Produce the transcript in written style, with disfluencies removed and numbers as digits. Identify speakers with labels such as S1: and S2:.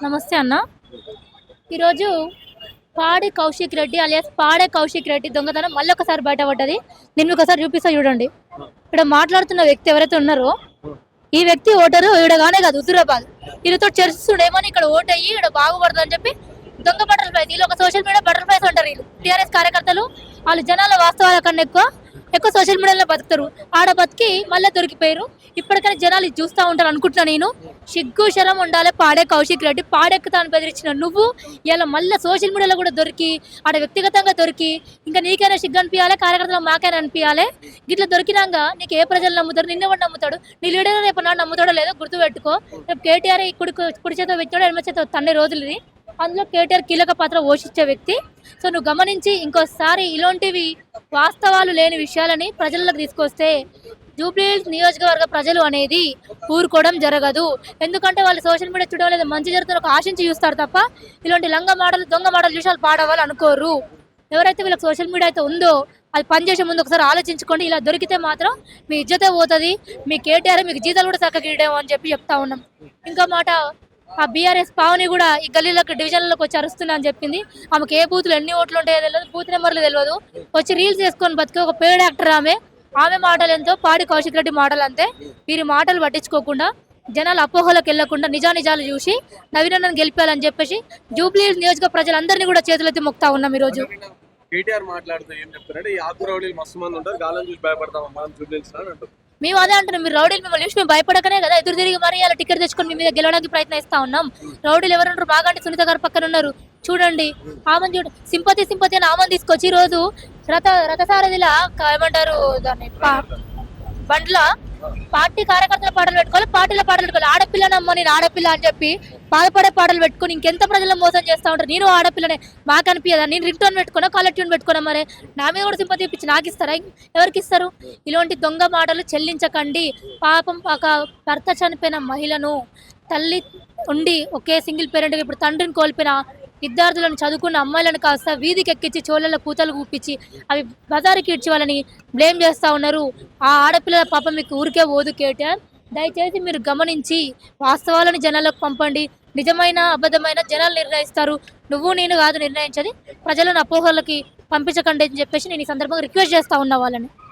S1: నమస్తే అన్న. ఈరోజు పాడి కౌశిక్ రెడ్డి అలియాస్ పాడే కౌశిక్ రెడ్డి దొంగతనం మళ్ళొకసారి బయటపడ్డది. నేను మీకోసారి చూపిస్తా చూడండి. ఇక్కడ మాట్లాడుతున్న వ్యక్తి ఎవరైతే ఉన్నారో ఈ వ్యక్తి ఓటరు ఈడగానే కాదు హుజూరాబాద్. ఈయనతో చర్చిస్తుండేమని ఇక్కడ ఓటు అయ్యి ఈడ బాగుపడదు అని చెప్పి దొంగ బటర్ఫ్లైస్ వీళ్ళు ఒక సోషల్ మీడియా బటర్ఫ్లైస్ అంటారు. వీళ్ళు టీఆర్ఎస్ కార్యకర్తలు వాళ్ళు జనాల వాస్తవాల కన్నా ఎక్కువ సోషల్ మీడియాలో బతుకుతారు. ఆడ బతికి మళ్ళీ దొరికిపోయారు. ఇప్పటికైనా జనాలు ఇది చూస్తూ ఉంటారు అనుకుంటున్నా. నేను సిగ్గు శరం ఉండాలి. పాడే కౌశిక్ రెడ్డి పాడెక్కుతాను బెదిరించిన నువ్వు ఇలా మళ్ళీ సోషల్ మీడియాలో కూడా దొరికి ఆడ వ్యక్తిగతంగా దొరికి ఇంకా నీకైనా సిగ్గు అనిపించాలి, కార్యకర్తలు మాకైనా అనిపించాలి. గిట్లా దొరికినాక నీకు ఏ ప్రజలు నమ్ముతారు? నిన్నెవడు నమ్ముతాడు? నీ లీడర్ రేపు నాడు నమ్ముతాడో లేదో గుర్తు పెట్టుకో. రేపు కేటీఆర్ కుడి చేత పెట్టాడు, ఎడమ చేత తన్నే రోజులు ఇది. అందులో కేటీఆర్ కీలక పాత్ర పోషించే వ్యక్తి. సో నువ్వు గమనించి ఇంకోసారి ఇలాంటివి వాస్తవాలు లేని విషయాలని ప్రజలకు తీసుకొస్తే జూబ్లీహిల్స్ నియోజకవర్గ ప్రజలు అనేది ఊరుకోవడం జరగదు. ఎందుకంటే వాళ్ళు సోషల్ మీడియా చూడడం లేదా మంచి జరుగుతున్న ఒక ఆశించి చూస్తారు తప్ప ఇలాంటి లంగ మాటలు దొంగ మాటలు చూసి వాళ్ళు పాడవాళ్ళు అనుకోరు. ఎవరైతే వీళ్ళకి సోషల్ మీడియా అయితే ఉందో అది పనిచేసే ముందు ఒకసారి ఆలోచించుకోండి. ఇలా దొరికితే మాత్రం మీ ఇజ్జతే పోతుంది. మీ కేటీఆర్ మీకు జీతాలు కూడా చక్కగిడేమో అని చెప్పి చెప్తా ఉన్నాం. ఇంకా మాట ఆ బీఆర్ఎస్ పావని కూడా ఈ గల్లీలకు డివిజన్లకు వచ్చి అరుస్తున్నా అని చెప్పింది. ఆమెకు ఏ బూతులు ఎన్ని ఓట్లు ఉంటాయో తెలియదు, బూత్ నెంబర్లు తెలియదు. వచ్చి రీల్స్ చేసుకొని బతికే ఒక పేడ్ యాక్టర్ ఆమె మాటలు ఎంతో పాడి కౌశిక్ రెడ్డి మాటలు అంతే. వీరి మాటలు పట్టించుకోకుండా జనాలు అపోహలకు వెళ్లకుండా నిజానిజాలు చూసి నవీనన్నను గెలిపాలని చెప్పేసి జూబ్లీహిల్స్ నియోజక ప్రజలందరినీ కూడా చేతులెత్తి మొక్తా ఉన్నాం. ఈరోజు
S2: కేటీఆర్ మాట్లాడుతూ ఏం చెప్తారంటే ఈ ఆకు రౌడీలు మస్తు మంది ఉంటారు, గాలం చూసి భయపడతాం మనం జూబ్లీహిల్స్ అని అంటారు.
S1: మేము అదే అంటున్నాం. మీరు రౌడీలు మిమ్మల్ని చూసి మేము భయపడకనే కదా ఎదురు తిరిగి మరి అలా టికెట్ తెచ్చుకొని మీ మీద గెలవడానికి ప్రయత్నిస్తా ఉన్నాం. రౌడీలు ఎవరున్నారు? మాగంటి సునీత గారు పక్కన ఉన్నారు చూడండి. ఆమెను చూడండి, సింపతి అని ఆమెను తీసుకొచ్చి ఈరోజు రథసారథిలా ఏమంటారు దాన్ని బండ్ల పార్టీ కార్యకర్తల పాటలు పెట్టుకోవాలి, పార్టీల పాటలు పెట్టుకోవాలి. ఆడపిల్లనమ్మ నేను ఆడపిల్ల అని చెప్పి బాధపడే పాటలు పెట్టుకుని ఇంకెంత ప్రజలను మోసం చేస్తా ఉంటారు. నేను ఆడపిల్లనే మాకు అనిపించదా? నేను రింగ్ టోన్ పెట్టుకున్నా, కాలర్ ట్యూన్ పెట్టుకున్నా, మరి నా మీద కూడా సింపతి ఇప్పించి నాకు ఇస్తారా? ఎవరికి ఇస్తారు? ఇలాంటి దొంగ మాటలు చెల్లించకండి. పాపం ఒక భర్త చనిపోయిన మహిళను తల్లి ఉండి ఒకే సింగిల్ పేరెంట్గా ఇప్పుడు తండ్రిని కోల్పోయిన విద్యార్థులను చదువుకున్న అమ్మాయిలను కాస్త వీధికి ఎక్కించి చోళ్ళలో కూతలు కూపించి అవి బజారుకి ఇడ్చి వాళ్ళని బ్లేమ్ చేస్తూ ఉన్నారు. ఆ ఆడపిల్లల పాపం మీకు ఊరికే పోదు కేటీఆర్. దయచేసి మీరు గమనించి వాస్తవాలను జనాలకు పంపండి. నిజమైన అబద్ధమైన జనాలు నిర్ణయిస్తారు. నువ్వు నేను కాదు నిర్ణయించేది. ప్రజలను అపోహలకి పంపించకండి అని చెప్పేసి నేను ఈ సందర్భంగా రిక్వెస్ట్ చేస్తా ఉన్నా వాళ్ళని.